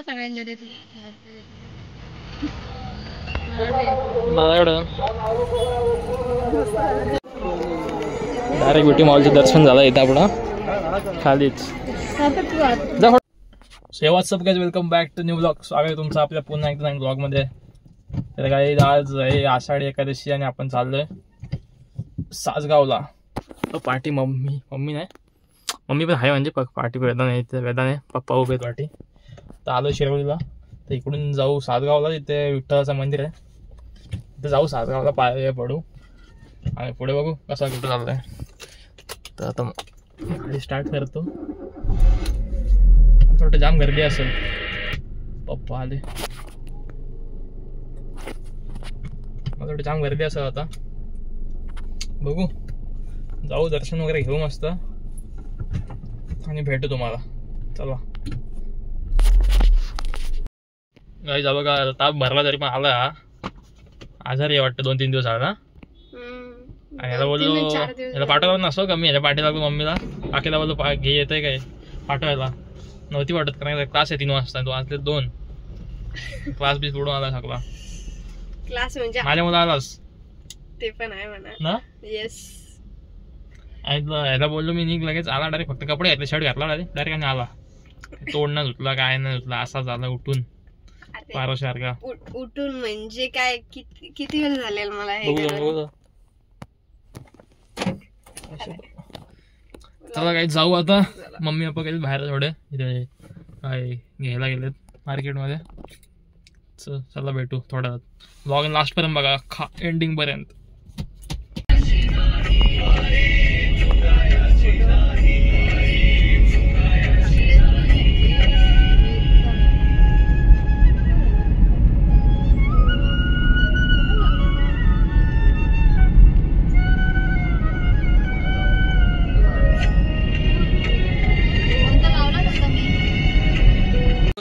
Direct beauty मॉलचं दर्शन झालं इथं आपलं खालीच. So what's up guys, welcome back to new blog. स्वागत आहे तुमचं आपल्या पुन्हा एकदा नवीन ब्लॉगमध्ये. तर काही आज आहे आषाढी एकादशी आणि आपण चाललोय सासगावला. पार्टी मम्मी नाही, मम्मी पण आहे म्हणजे पार्टी वेदाने पप्पा उभे पार्टी. तर आलो शिरवलीला. तर इकडून जाऊ सासगावला, तिथे विठ्ठलाचं मंदिर आहे, तिथे जाऊ सासगावला, पाय पडू आणि पुढे बघू कसा कुठं चाललाय. तर आता गाडी स्टार्ट करतो. थोडं जाम गर्दी असेल, पप्पा आले, मला थोडं जाम गर्दी असेल. आता बघू, जाऊ दर्शन वगैरे घेऊ मस्त आणि भेटू तुम्हाला. चला गाई जा. बघा ताप भरला तरी पण आला, आजारी आहे वाटतं, 2-3 दिवस आला. आणि याला बोललो याला पाठवला नसो कमी, याच्या पाठी लागलो मम्मीला, काकीला बोललो घे येतंय काय पाठवायला, नव्हती वाटत कारण क्लास आहे 3 वाजता, तो वाजले 2. क्लास बीस बुडून आला सगळा. क्लास म्हणजे माझ्या मुला आलास ते पण आहे म्हणा ना. येस. याला बोललो मी, निघ लगेच आला डायरेक्ट. फक्त कपडे घातले, शर्ट घातला डायरेक्ट आणि आला. तोड न धुतला काय नाही धुतला, असा झाला उठून पारोसारखा. उठून म्हणजे काय, किती वेळ झालेला मला हे. चला काही जाऊ आता. मम्मी पप्पा गेले बाहेर थोडे, इथे काय घ्यायला गेलेत मार्केटमध्ये. चला भेटू थोड्या ब्लॉग लास्ट पर्यंत बघा, एंडिंग पर्यंत.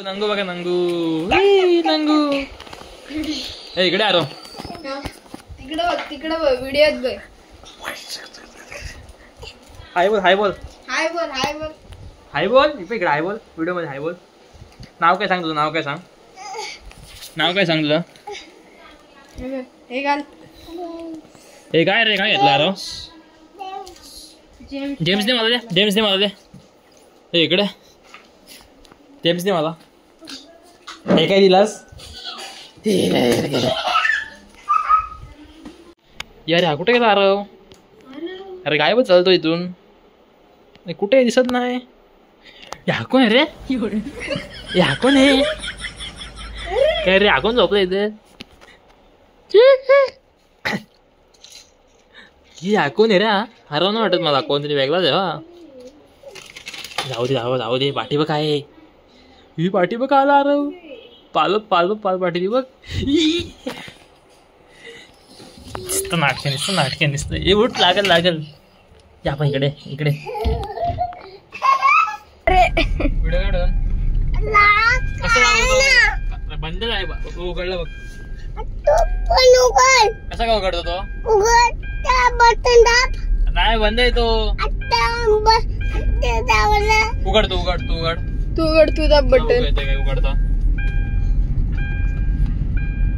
नंगू बघा, नंगू नंगू इकडे आरो, तिकडे व्हिडिओत बघ. हाय बोल, हाय बोल, हाय बोल, हाय बोल, हाय बोल. इकडे हाय बोल, व्हिडिओ मध्ये हाय बोल. नाव काय सांग तुझं, नाव काय सांग, नाव काय सांग तुझं. हे घाल. हे काय रे, काय घेतलं आरो. जेम्स दे मला, दे जेम्स दे मला, दे इकडे जेम्स दे मला. हे काय दिलास यार, हा कुठे गेला आरव. अरे गायब चालतो इथून, कुठे दिसत नाही. या कोण रे, या कोण आहे काय रे, हाकून झोपलं इथे. ही हाकून आहे रे, हरव नाही वाटत मला, कोणतरी वेगळाच आहे. हा जाऊ दे, जाऊ दे. पाठी बघ काय, ही पाठी बघ आला आरव, पाल पाठी बघ. नाटके नुसतं हे उठ, लागल. या आपण इकडे व्हिडिओ काढ. कसं बंद आहे उघडलं बघ. कसा का उघडतो तो, नाही बंद आहे तो. उघड तुझा बटन काय उघडता.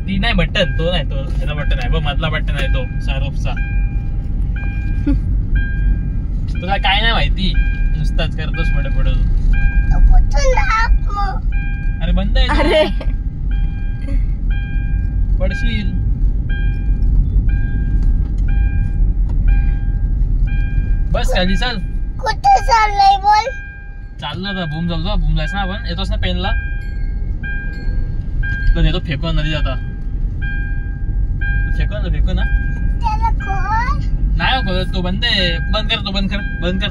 ती नाही बटन, तो नाही, तो त्याला बटन आहे बघ, मधला बटन आहे तो शाहरुखचा. तुला काय नाही माहिती, नुसताच करतोस पुढे. अरे बंद आहे, पडशील. बस खाली चल. कुठे चाललंय बोल. चाललो ना, बूम जायचं ना आपण. येतोस ना पेनला, पण येतो फेकून नदी जाता. फेकू ना नाही, तो बंद आहे. बंद कर.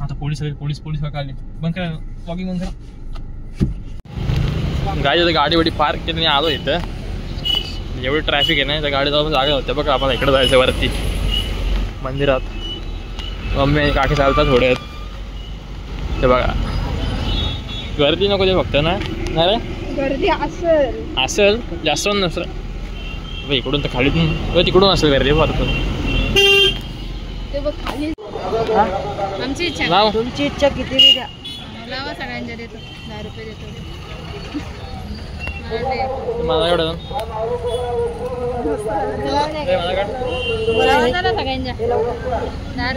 आता पोलीस आले. बंद कर, वॉकिंग बंद कर. गाडी वडी पार्क केली, आलो इथं. एवढी ट्रॅफिक आहे ना, त्या गाडी जाऊन जागा होत्या बघा. आम्हाला इकडे जायचं वरती मंदिरात. मम्मी आणि काकी चालतात थोडे आहेत ते बघा. गर्दी नको ते फक्त ना, नाही रे गर्दी असेल जास्त नसतं. इकडून तर खाली तिकडून असेल गर्दी फार ते बघ खाली. आमची इच्छा. लाव. तुमची इच्छा किती द्या. लावा सगळ्यांच्या देतो 10 रुपये देतो. मला एवढं सगळ्यांच्या 10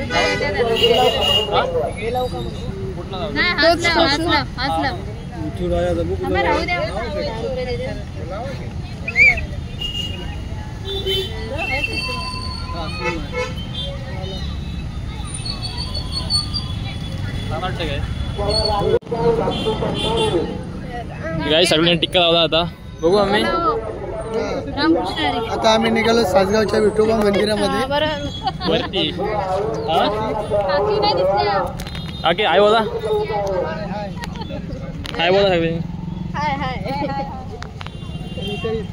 काही सगळ्यांनी टिक्का लावला आता बघू आम्ही. आता आम्ही निघालो सासगावच्या विठोबा मंदिरामध्ये वरती. ओके आई बोला काय बोला सगळे.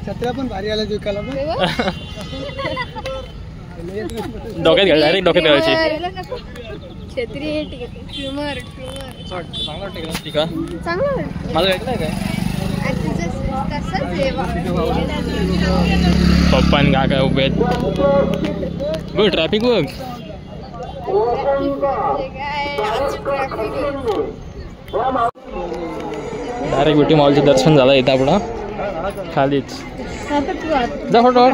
छत्र्या पण भारी आल्या विकायला डोक्यात घ्या डायरेक्ट डोक्यात घ्यायची. माझं ऐकलंय काय पप्पा आणि काका उभे आहेत बघ ट्रॅफिक बघ. डायरेक्ट ब्युटी मॉलचं दर्शन झालं इथं आपलं खालीच. जा फोटो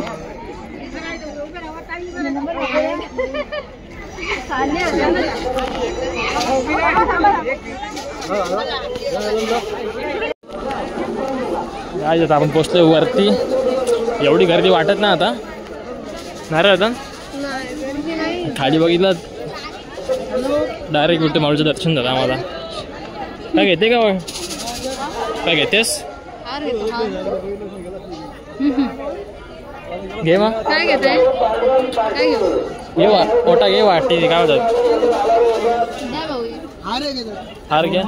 काय आता आपण पोचलोय वरती. एवढी गर्दी वाटत ना आता नाही रे. आता खाली बघितलं डायरेक्ट ब्युटी मॉलचं दर्शन झालं आम्हाला. काय घेते का काय घेतेस घे मग काय घेते घे ओटा घे वाटी काय होतात. हार घ्या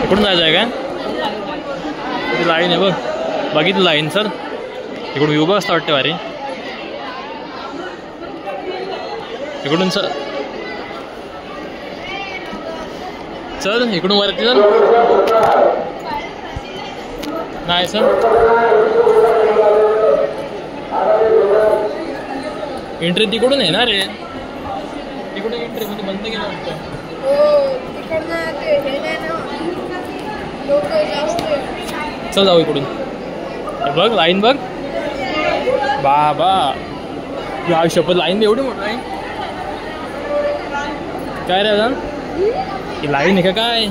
इकडून जायचं आहे का लाईन आहे बघ बघितलं लाईन सर इकडून उभं असतं वाटतं वारी इकडून सर चल इकडून वरती चल नाही सर एंट्री तिकडून आहे ना रे तिकडून एंट्री म्हणजे बंद केलं वाटतं. चल जाऊ इकडून बघ लाईन बघ बाबा या शपथ लाईन एवढी मोठी लाईन काय रे अजून ही लाईन आहे का काय.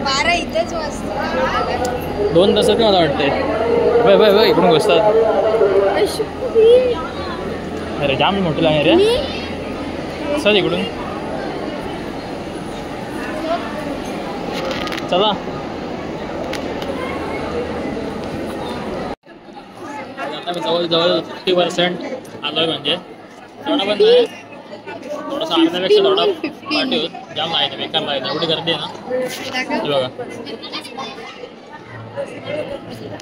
12 इथेच वाजते 2 तासात मला वाटतंय. बाय बाय बाय इकडून बसतात. अरे जाम मोठी लाईन रे चल इकडून चला. आता मी जवळजवळ 50% आलोय म्हणजे थोडा पण नाही थोडासा अर्ध्यापेक्षा थोडा पाठी होत जाम आहे बेकार लाईन एवढी गर्दी आहे ना बघा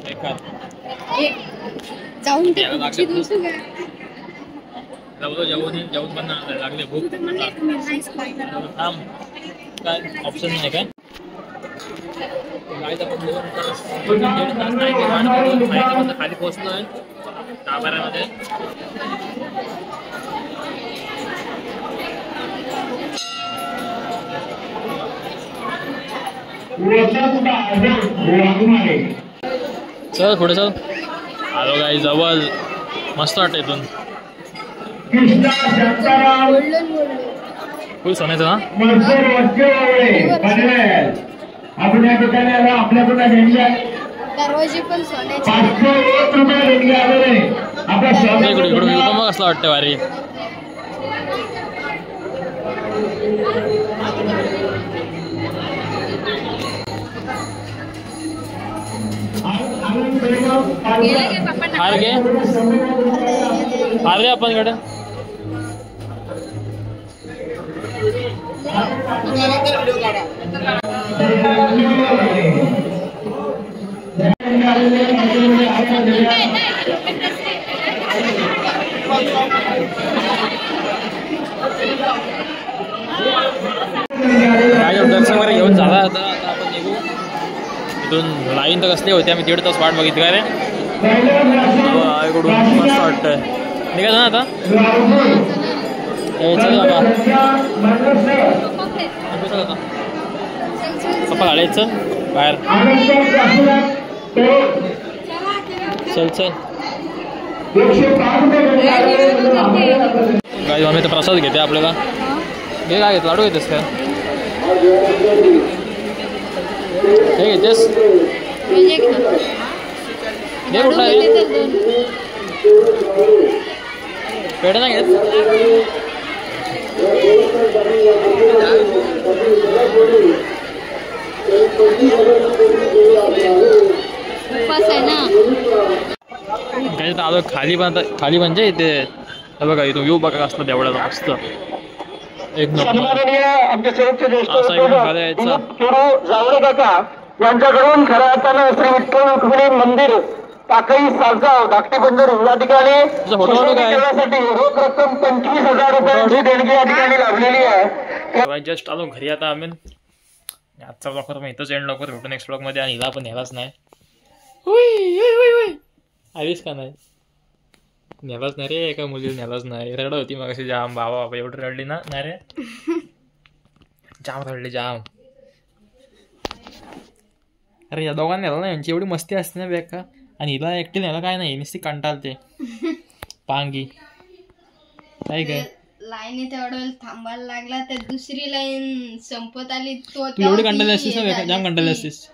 बेकार. जाऊन जेवण पण लागले भूक थांब काय ऑप्शन नाही काय खाली पोहोचलोय 10-12 चल पुढे चल आलो काही जवळ मस्त वाटतं इथून फुल सोन्याचं ना आपल्या ठिकाणी आपल्याकडून दरवाजे पण सोन्याचे इकडून मग असं वाटतं वारी हार घे हार घे आपण इकडे इथून लाईन तर कसली होती, आम्ही 1.5 तास वाट बघितली काय रे. इकडून मस्त वाटतंय. निघायचं ना आता. चल बाबा पप्पा घालायचं बाहेर. चल चल गाडी. आम्ही तर प्रसाद घेते आपल्याला. घे काय घेत, लाडू घेतेस का? हे घेतेस घे. कुठला आहे पेढा नाही घेत. काही तर आलो खाली. पण खाली म्हणजे इथे बघा, इथून व्ह्यू बघा कसला देवळाचा मस्त एक नंबर. असा एकदम खाली यायचा. यांच्याकडून खऱ्या अर्थानं श्री विठ्ठल रुक्मिणी मंदिर टाकळी सासगाव धाकटी बंदर या ठिकाणी रोख रक्कम 25,000 रुपयांची देणगी या ठिकाणी लाभलेली आहे. जस्ट आलो घरी आता आम्ही. आजचा ब्लॉग तर इथंच एंड. लवकर भेटू नेक्स्ट ब्लॉग मध्ये. आणि हिला पण न्यायलाच नाही. आलीस का नाही? न्यायलाच नाही रे. एका मुलीला न्यायलाच नाही. रड होती मग अशी जाम. बाबा बाबा एवढं रडली ना. नाही रे जाम रडली जाम. अरे या दोघांना न्यायला ना, यांची एवढी मस्ती असते ना बेका. आणि हिला एकटी न्यायला काय नाही, नुसती कंटाळते पांगी काय काय. लाईन तेवढा वेळ थांबायला लागला तर दुसरी लाईन संपत आली. तू एवढी कंटाळली असतीस ना बेका, जाम कंटाळली असतीस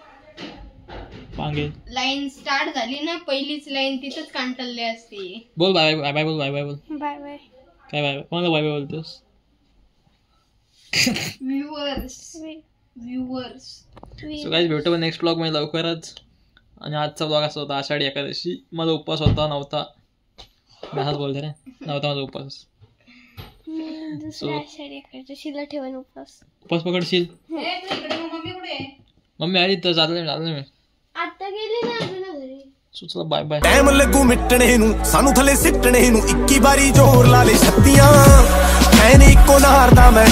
पांगे. लाईन स्टार्ट झाली ना, पहिलीच लाईन तिथंच कंटाळली असती. बोल बाय बाय बाय. बोल बाय बाय. बोल बाय बाय. काय बाय बाय? कोणाला बाय बाय बोलतोस? व्ह्युअर्स. सो गाईज भेटू नेक्स्ट ब्लॉग मध्ये लवकरच. आणि आजचा ब्लॉग असा होता आषाढी एकादशी. माझा उपवास होता नव्हता. मी हाच बोलते रे, नव्हता माझा उपवास. आषाढी एकादशीला ठेवून उपवास पकडशील. मम्मी आली तर चालले मी आता गेली ना अजून घरी. सुचला बाय बाय. टाइम लगू मिटने नू सानू थले सिटने नू 21 बारी जोर ला ले छत्तियां. मैं इको नारदा मैं